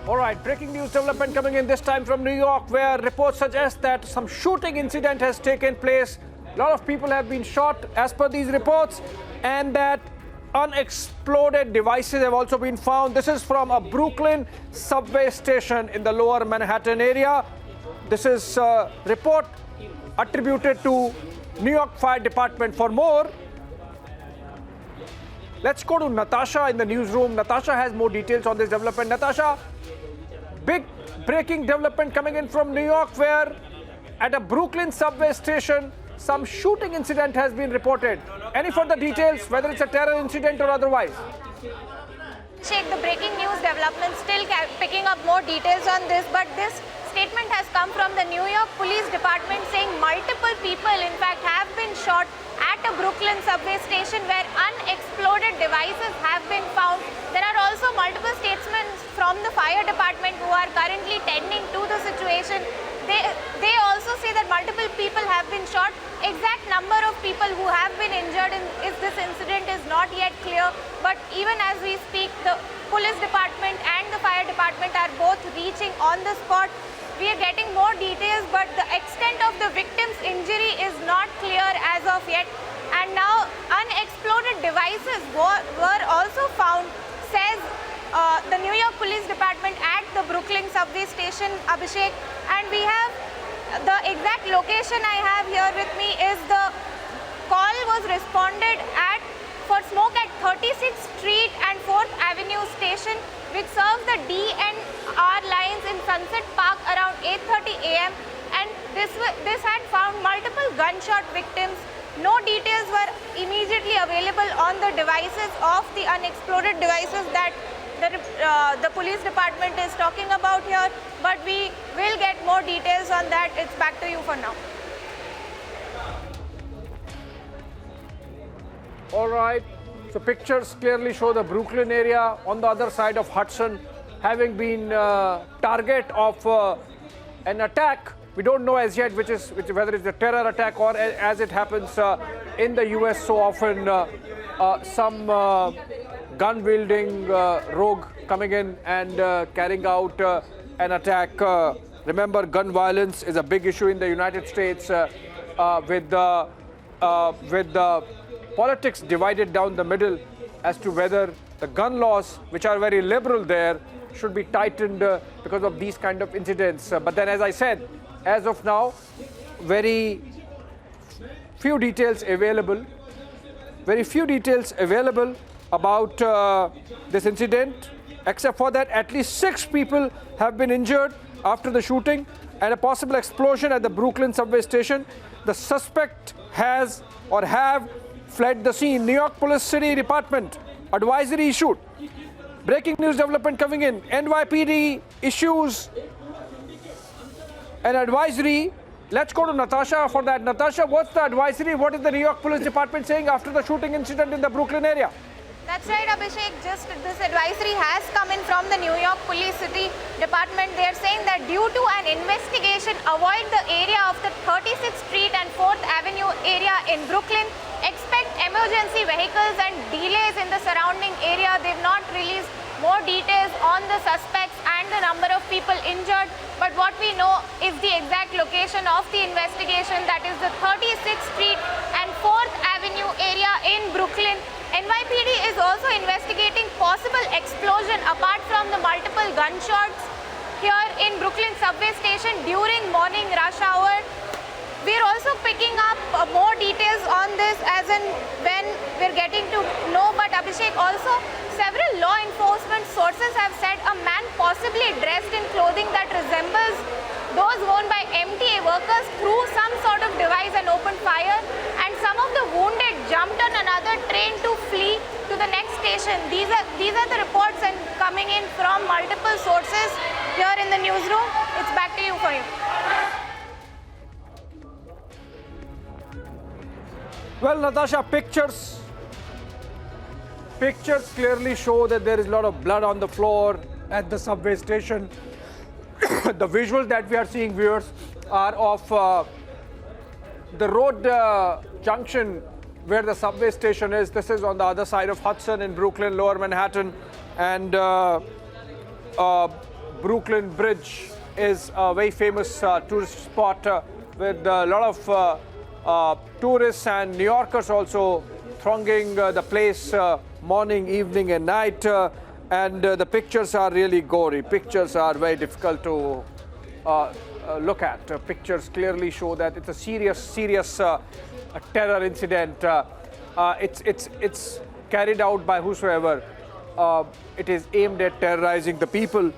All right, breaking news development coming in this time from New York, where reports suggest that some shooting incident has taken place. A lot of people have been shot as per these reports, and that unexploded devices have also been found. This is from a Brooklyn subway station in the lower Manhattan area. This is a report attributed to New York Fire Department. For more, let's go to Natasha in the newsroom. Natasha has more details on this development. Natasha, big breaking development coming in from New York, where at a Brooklyn subway station, some shooting incident has been reported. Any further details, whether it's a terror incident or otherwise? Sheikh, the breaking news development still picking up more details on this, but this statement has come from the New York Police Department saying multiple people, in fact, have been shot at a Brooklyn subway station where unexploded devices have been found. There are also multiple statements from the fire department who are currently tending to the situation. They also say that multiple people have been shot. Exact number of people who have been injured in this incident is not yet clear. But even as we speak, the police department and the fire department are both reaching on the spot. We are getting more details, but the extent of the victim's injury is not clear as of yet. And now unexploded devices were also found, says the New York Police Department at the Brooklyn subway station, Abhishek. And we have the exact location I have here with me is the call was responded at for smoke at 36th Street and 4th Avenue station, which serves the DNR lines in Sunset Park around 8:30 a.m. And this had found multiple gunshot victims. No details were immediately available on the devices of the unexploded devices that the police department is talking about here, but we will get more details on that. It's back to you for now. All right, so pictures clearly show the Brooklyn area on the other side of Hudson having been target of an attack. We don't know as yet whether it's a terror attack or, as it happens in the US so often, some gun-wielding rogue coming in and carrying out an attack. Remember, gun violence is a big issue in the United States with the politics divided down the middle as to whether the gun laws, which are very liberal there, should be tightened because of these kind of incidents. But then, as I said, as of now, very few details available. Very few details available about this incident, except for that at least 6 people have been injured after the shooting and a possible explosion at the Brooklyn subway station. The suspect has or have fled the scene. New York Police City Department advisory issued. Breaking news development coming in. NYPD issues an advisory. Let's go to Natasha for that. Natasha, what's the advisory? What is the New York Police Department saying after the shooting incident in the Brooklyn area? That's right, Abhishek. Just this advisory has come in from the New York Police City Department. They are saying that due to an investigation, avoid the area of the 36th Street and 4th Avenue area in Brooklyn. Expect emergency vehicles and delays in the surrounding area. They've not released more details on the suspects and the number of people injured. But what we know is the exact location of the investigation, that is the 36th Street and 4th Avenue area in Brooklyn. NYPD is also investigating possible explosion apart from the multiple gunshots here in Brooklyn subway station during morning rush hour. We're also picking up more details on this as in when we're getting to know. But Abhishek, also several law enforcement sources have said a man possibly dressed in clothing that resembles those worn by MTA workers threw some sort of device and opened fire, and some of the wounded jumped on another train to flee to the next station. These are the reports and coming in from multiple sources here in the newsroom. It's back to you for you. Well, Natasha, pictures clearly show that there is a lot of blood on the floor at the subway station. The visuals that we are seeing, viewers, are of the road junction where the subway station is. This is on the other side of Hudson in Brooklyn, Lower Manhattan. And Brooklyn Bridge is a very famous tourist spot with a lot of tourists and New Yorkers also thronging the place morning, evening and night. And the pictures are really gory. Pictures are very difficult to look at. Pictures clearly show that it's a serious terror incident. It's carried out by whosoever. It is aimed at terrorizing the people.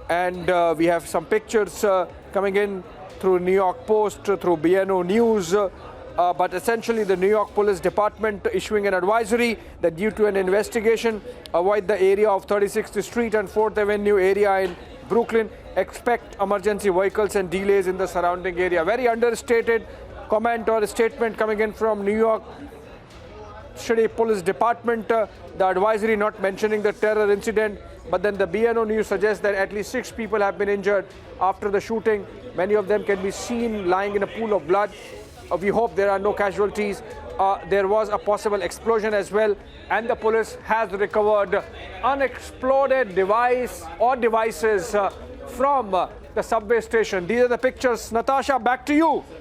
And we have some pictures coming in through New York Post, through BNO News. But essentially the New York Police Department issuing an advisory that due to an investigation, avoid the area of 36th Street and 4th Avenue area in Brooklyn. Expect emergency vehicles and delays in the surrounding area. Very understated comment or statement coming in from New York City Police Department. The advisory not mentioning the terror incident, but then the BNO News suggests that at least 6 people have been injured after the shooting. Many of them can be seen lying in a pool of blood. We hope there are no casualties. There was a possible explosion as well, and the police has recovered unexploded device or devices from the subway station. These are the pictures. Natasha, back to you.